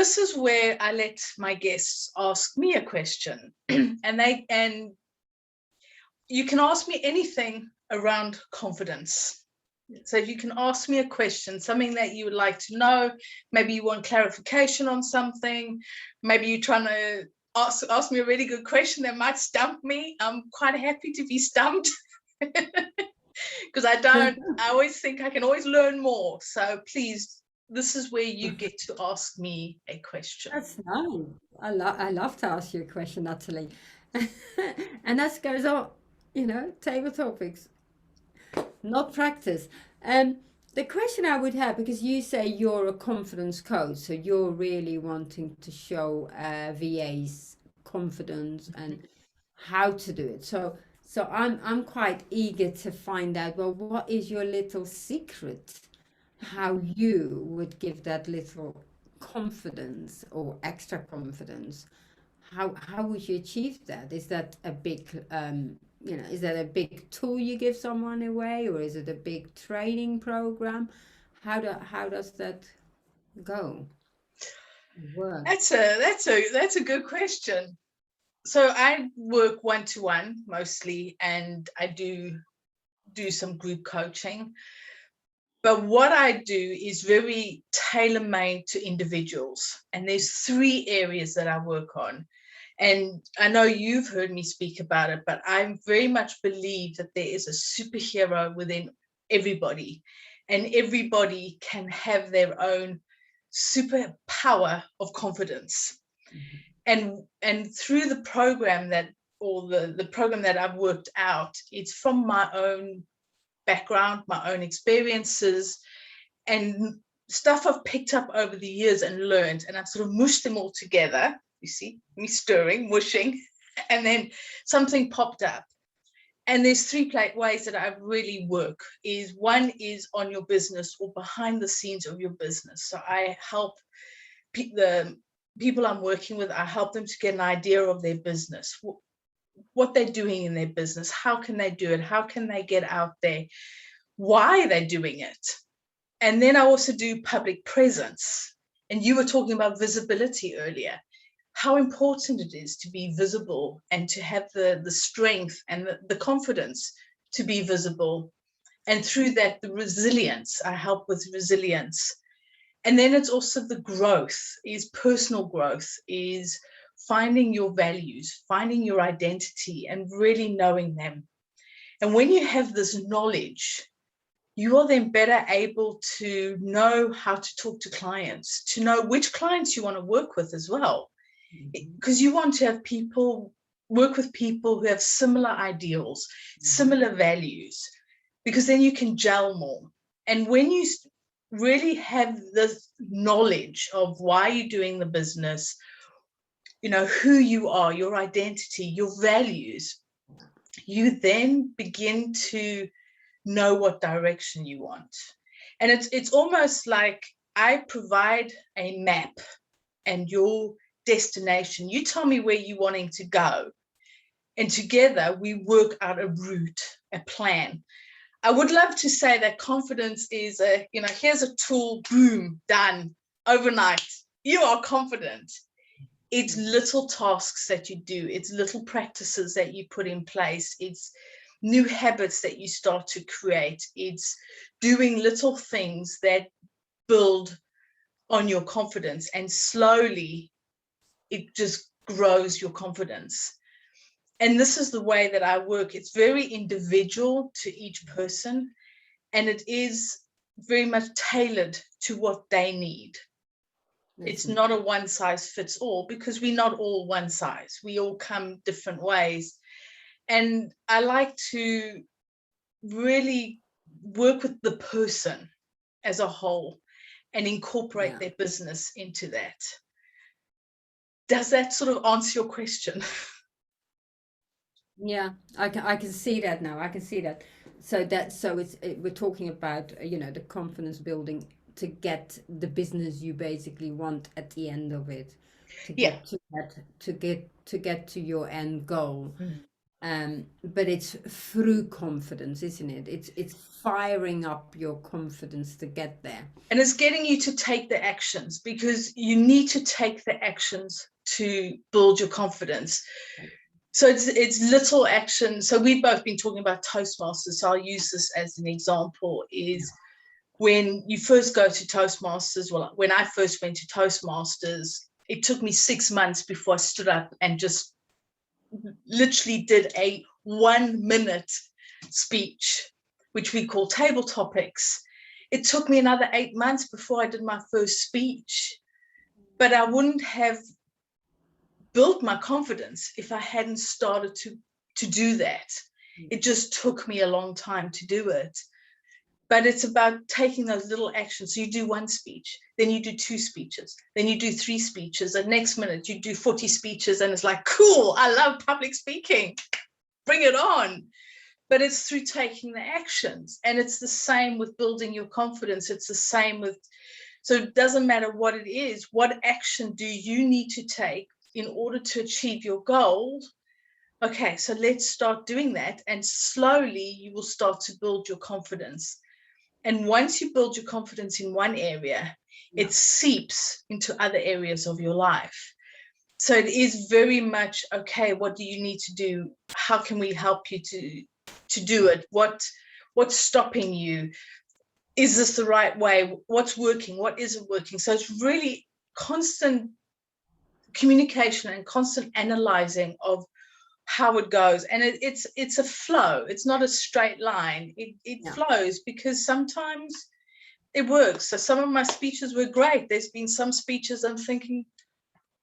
this is where I let my guests ask me a question, and you can ask me anything around confidence. So if you can ask me a question, something that you would like to know, maybe you want clarification on something, maybe you're trying to ask me a really good question that might stump me. I'm quite happy to be stumped because I always think I can always learn more. So please, this is where you get to ask me a question. That's nice. I love to ask you a question, Natalie. And that goes on, table topics, not practice. Um, the question I would have, because you say you're a confidence coach, so you're really wanting to show VAs confidence and how to do it. So I'm quite eager to find out, well, what is your little secret? How you would give that little confidence or extra confidence? How would you achieve that? Is that a big is that a big tool you give someone away, or is it a big training program? How does that go? Work. That's a good question. So I work one-to-one mostly, and I do some group coaching. But what I do is very tailor-made to individuals. And there's 3 areas that I work on. And I know you've heard me speak about it, but I very much believe that there is a superhero within everybody, and everybody can have their own superpower of confidence. And through the program the program that I've worked out, it's from my own background, my own experiences, and stuff I've picked up over the years and learned, and I've sort of mushed them all together. You see me stirring, mushing, and then something popped up. And there's 3 ways that I really work. One is on your business or behind the scenes of your business. So I help the people I'm working with, I help them to get an idea of their business, what they're doing in their business, how can they do it, how can they get out there, why they're doing it. And then I also do public presence. And you were talking about visibility earlier, how important it is to be visible and to have the strength and the confidence to be visible. And through that, the resilience, I help with resilience. And then it's also the growth, is personal growth, is finding your values, finding your identity, and really knowing them. And when you have this knowledge, you are then better able to know how to talk to clients, to know which clients you want to work with as well. Because you want to have people work with people who have similar ideals, similar values, because then you can gel more. And when you really have this knowledge of why you're doing the business, who you are, your identity, your values, you then begin to know what direction you want. And it's almost like I provide a map and your destination. You tell me where you're wanting to go, and together we work out a route, a plan. I would love to say that confidence is here's a tool, boom, done, overnight. You are confident. It's little tasks that you do. It's little practices that you put in place. It's new habits that you start to create. It's doing little things that build on your confidence, and slowly it just grows your confidence. And this is the way that I work. It's very individual to each person, and it is very much tailored to what they need. It's not a one size fits all, because we're not all one size. We all come different ways. And I like to really work with the person as a whole and incorporate their business into that. Does that sort of answer your question? Yeah, I can see that now. I can see that. We're talking about the confidence building to get the business you basically want at the end of it, to Yeah. get to that to get to your end goal. But it's through confidence, isn't it? It's firing up your confidence to get there. And it's getting you to take the actions, because you need to take the actions to build your confidence. So it's little actions. So we've both been talking about Toastmasters. So I'll use this as an example. Is when you first go to Toastmasters, well, when I first went to Toastmasters, it took me 6 months before I stood up and just literally did a 1 minute speech, which we call table topics. It took me another 8 months before I did my first speech, but I wouldn't have built my confidence if I hadn't started to do that. It just took me a long time to do it. But it's about taking those little actions. So you do one speech, then you do 2 speeches, then you do 3 speeches. The next minute you do 40 speeches, and it's like, cool, I love public speaking. Bring it on. But it's through taking the actions. And it's the same with building your confidence. It's the same with, so it doesn't matter what it is, what action do you need to take in order to achieve your goal? Okay, so let's start doing that. And slowly you will start to build your confidence. And once you build your confidence in one area, it seeps into other areas of your life. So it is very much, okay, what do you need to do? How can we help you to do it? What's stopping you? Is this the right way? What's working? What isn't working? So it's really constant communication and constant analyzing of how it goes. And it's a flow. It's not a straight line. It flows, because sometimes it works. So some of my speeches were great. There's been some speeches I'm thinking,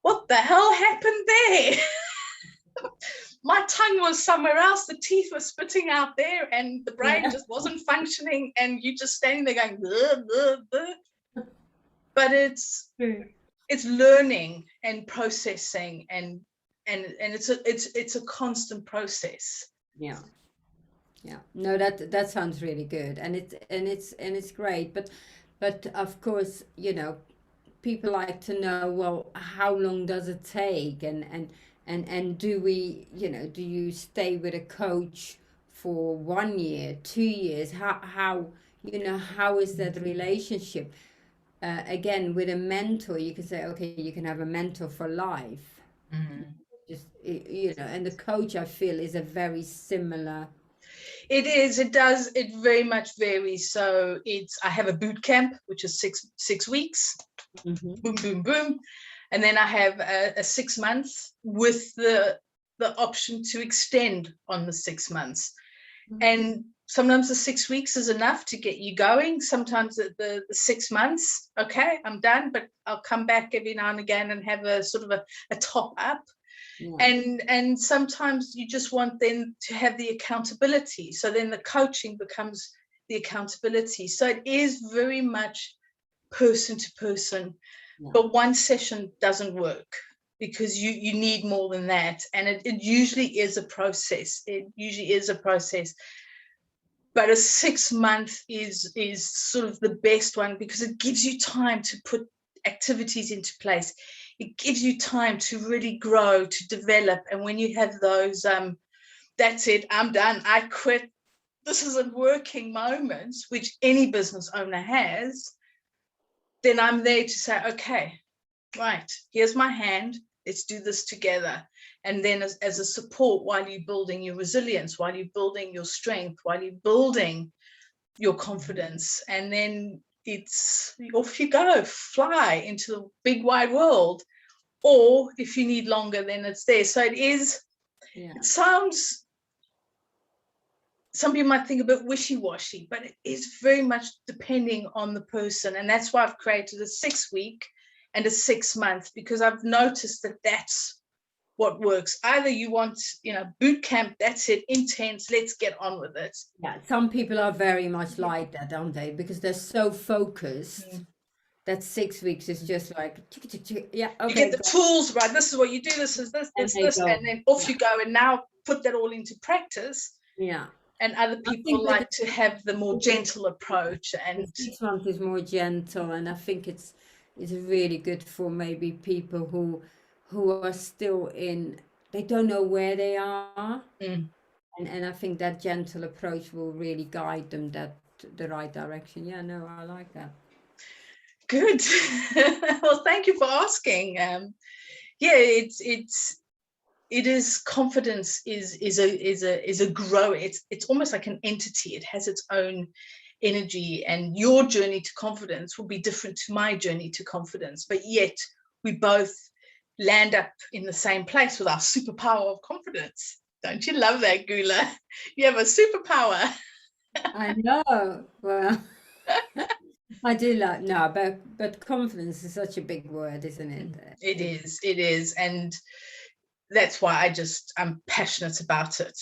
what the hell happened there? My tongue was somewhere else, the teeth were spitting out there, and the brain just wasn't functioning, and you just standing there going, bleh, bleh, bleh. But it's learning and processing, and it's a constant process. Yeah. Yeah. No, that sounds really good. And it's great. But of course, people like to know, well, how long does it take? And do we, do you stay with a coach for 1 year, 2 years? How is that relationship? Again, with a mentor, you can say, okay, you can have a mentor for life. Just, and the coach, I feel, is a very similar. It is. It does. It very much varies. So I have a boot camp, which is six weeks. Boom, boom, boom. And then I have a 6 months with the option to extend on the 6 months. And sometimes the 6 weeks is enough to get you going. Sometimes the 6 months, okay, I'm done, but I'll come back every now and again and have a sort of a top up. And sometimes you just want them to have the accountability. So then the coaching becomes the accountability. So it is very much person to person. But one session doesn't work, because you need more than that. And it usually is a process. But a 6 month is sort of the best one, because it gives you time to put activities into place. It gives you time to really grow, to develop. And when you have those, that's it, I'm done, I quit, this isn't working moments, which any business owner has, then I'm there to say, okay, right, here's my hand, let's do this together. And then as a support, while you're building your resilience, while you're building your strength, while you're building your confidence, and then it's off you go, fly into the big wide world. Or if you need longer, then it's there. So it is, it sounds, some people might think a bit wishy-washy, but it is very much depending on the person. And that's why I've created a 6 week and a 6 month, because I've noticed that that's what works. Either you want, boot camp, that's it, intense, let's get on with it. Yeah, some people are very much like that, aren't they? Because they're so focused that 6 weeks is just like, tick, tick, tick. Yeah, okay. You get the tools, right? This is what you do, this is this, and then off you go, and now put that all into practice. Yeah. And other people like to have the more gentle approach. And 6 months is more gentle, and I think it's really good for maybe people who are still in they don't know where they are. Mm. And I think that gentle approach will really guide them that the right direction. Yeah, no, I like that. Good. Well, thank you for asking. Yeah, it is, confidence is a grow. It's almost like an entity. It has its own energy, and your journey to confidence will be different to my journey to confidence, but yet we both land up in the same place with our superpower of confidence. Don't you love that, Gula? You have a superpower. I know. Well, I do like no, but confidence is such a big word, isn't it? It is, and that's why I'm passionate about it.